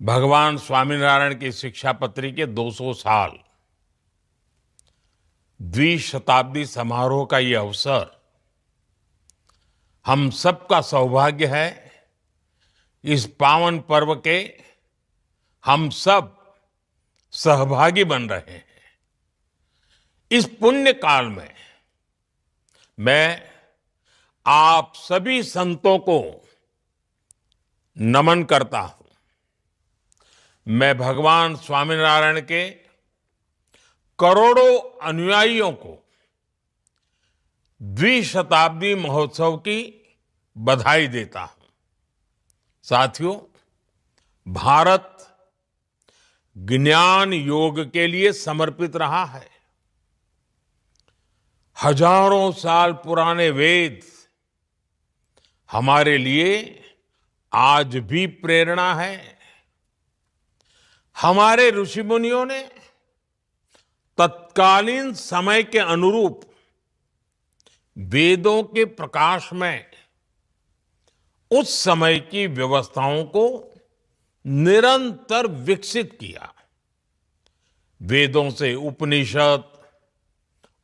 भगवान स्वामीनारायण की शिक्षापत्री के 200 साल द्विशताब्दी समारोह का ये अवसर हम सबका सौभाग्य है। इस पावन पर्व के हम सब सहभागी बन रहे हैं। इस पुण्य काल में मैं आप सभी संतों को नमन करता हूं। मैं भगवान स्वामीनारायण के करोड़ों अनुयायियों को द्विशताब्दी महोत्सव की बधाई देता हूं। साथियों, भारत ज्ञान योग के लिए समर्पित रहा है। हजारों साल पुराने वेद हमारे लिए आज भी प्रेरणा है। हमारे ऋषि मुनियों ने तत्कालीन समय के अनुरूप वेदों के प्रकाश में उस समय की व्यवस्थाओं को निरंतर विकसित किया। वेदों से उपनिषद,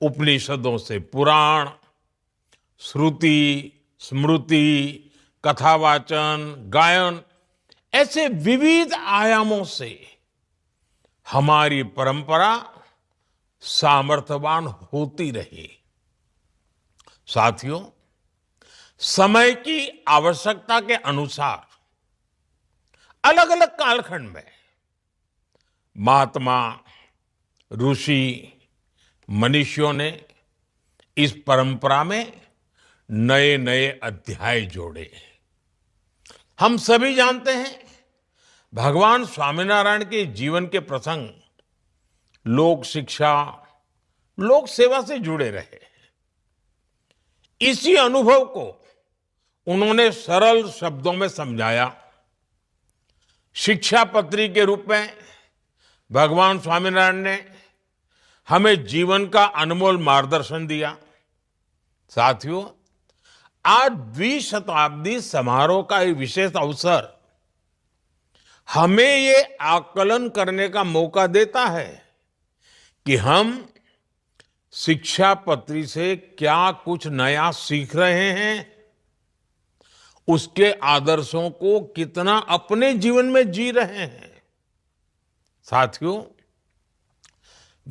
उपनिषदों से पुराण, श्रुति, स्मृति, कथावाचन, गायन, ऐसे विविध आयामों से हमारी परंपरा सामर्थ्यवान होती रही। साथियों, समय की आवश्यकता के अनुसार अलग अलग कालखंड में महात्मा, ऋषि, मनीषियों ने इस परंपरा में नए नए अध्याय जोड़े। हम सभी जानते हैं, भगवान स्वामीनारायण के जीवन के प्रसंग लोक शिक्षा, लोक सेवा से जुड़े रहे। इसी अनुभव को उन्होंने सरल शब्दों में समझाया। शिक्षापत्री के रूप में भगवान स्वामीनारायण ने हमें जीवन का अनमोल मार्गदर्शन दिया। साथियों, आज द्विशताब्दी समारोह का एक विशेष अवसर हमें ये आकलन करने का मौका देता है कि हम शिक्षापत्री से क्या कुछ नया सीख रहे हैं, उसके आदर्शों को कितना अपने जीवन में जी रहे हैं। साथियों,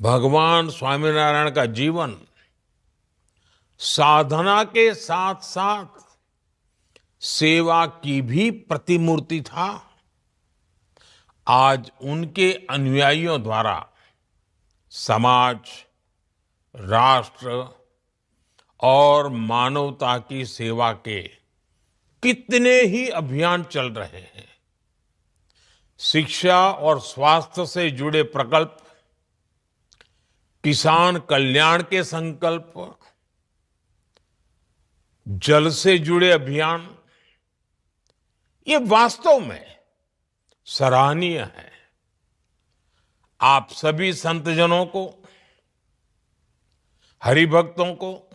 भगवान स्वामीनारायण का जीवन साधना के साथ साथ सेवा की भी प्रतिमूर्ति था। आज उनके अनुयायियों द्वारा समाज, राष्ट्र और मानवता की सेवा के कितने ही अभियान चल रहे हैं। शिक्षा और स्वास्थ्य से जुड़े प्रकल्प, किसान कल्याण के संकल्प, जल से जुड़े अभियान, ये वास्तव में सराहनीय है। आप सभी संतजनों को, हरिभक्तों को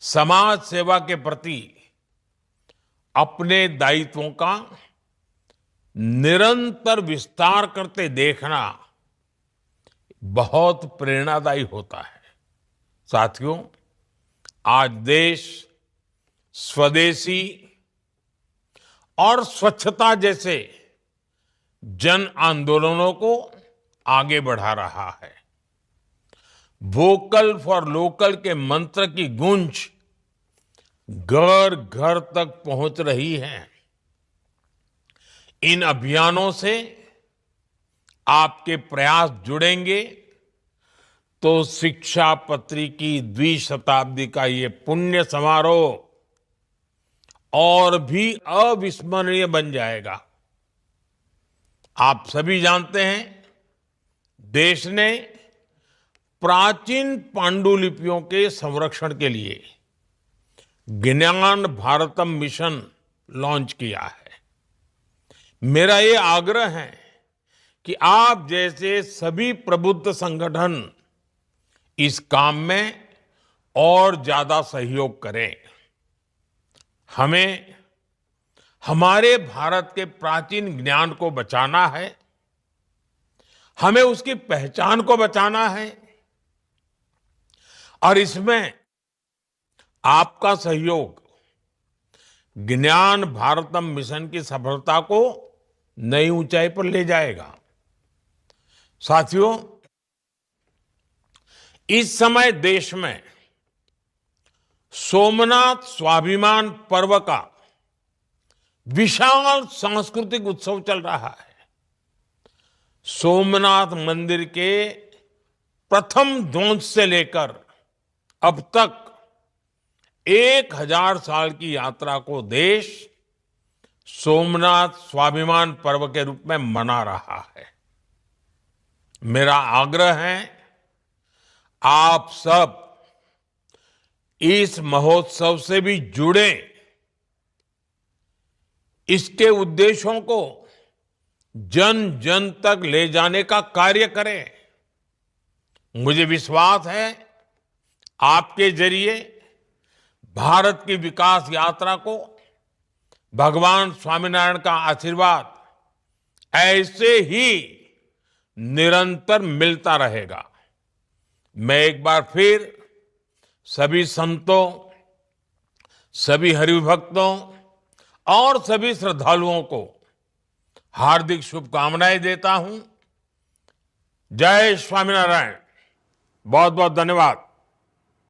समाज सेवा के प्रति अपने दायित्वों का निरंतर विस्तार करते देखना बहुत प्रेरणादायी होता है। साथियों, आज देश स्वदेशी और स्वच्छता जैसे जन आंदोलनों को आगे बढ़ा रहा है। वोकल फॉर लोकल के मंत्र की गूंज घर घर तक पहुंच रही है। इन अभियानों से आपके प्रयास जुड़ेंगे तो शिक्षापत्री की द्विशताब्दी का ये पुण्य समारोह और भी अविस्मरणीय बन जाएगा। आप सभी जानते हैं, देश ने प्राचीन पांडुलिपियों के संरक्षण के लिए ज्ञान भारतम मिशन लॉन्च किया है। मेरा ये आग्रह है कि आप जैसे सभी प्रबुद्ध संगठन इस काम में और ज्यादा सहयोग करें। हमें हमारे भारत के प्राचीन ज्ञान को बचाना है, हमें उसकी पहचान को बचाना है और इसमें आपका सहयोग ज्ञान भारतम मिशन की सफलता को नई ऊंचाई पर ले जाएगा। साथियों, इस समय देश में सोमनाथ स्वाभिमान पर्व का विशाल सांस्कृतिक उत्सव चल रहा है। सोमनाथ मंदिर के प्रथम ध्वंस से लेकर अब तक 1000 साल की यात्रा को देश सोमनाथ स्वाभिमान पर्व के रूप में मना रहा है। मेरा आग्रह है, आप सब इस महोत्सव से भी जुड़े, इसके उद्देश्यों को जन जन तक ले जाने का कार्य करें। मुझे विश्वास है, आपके जरिए भारत की विकास यात्रा को भगवान स्वामीनारायण का आशीर्वाद ऐसे ही निरंतर मिलता रहेगा। मैं एक बार फिर सभी संतों, सभी हरिभक्तों और सभी श्रद्धालुओं को हार्दिक शुभकामनाएं देता हूं। जय स्वामीनारायण। बहुत बहुत धन्यवाद।